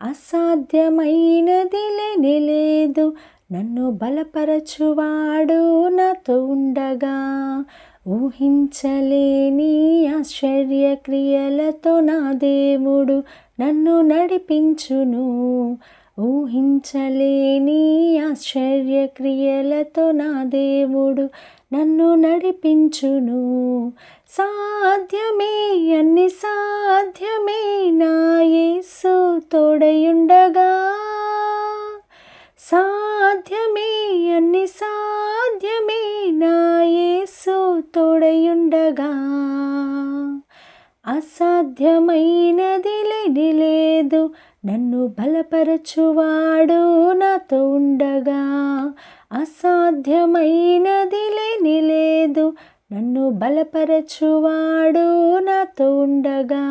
అసాధ్యమైనది లేనే లేదు, నన్ను బలపరచువాడు నాతో ఉండగా. ఊహించలేని ఆశ్చర్య క్రియలతో నా దేవుడు నన్ను నడిపించును. ఊహించలేని ఆశ్చర్య క్రియలతో నా దేవుడు నన్ను నడిపించును. సాధ్యమే, అన్ని సాధ్యమే నా యేసు తోడయుండగా. సాధ్యమే, అన్ని సాధ్యమే నా యేసు తోడయుండగా. అసాధ్యమైనది లేనే లేదు, నన్ను బలపరచువాడు నాతో ఉండగా. అసాధ్యమైనది లేనే లేదు, నన్ను బలపరచువాడు నాతో ఉండగా.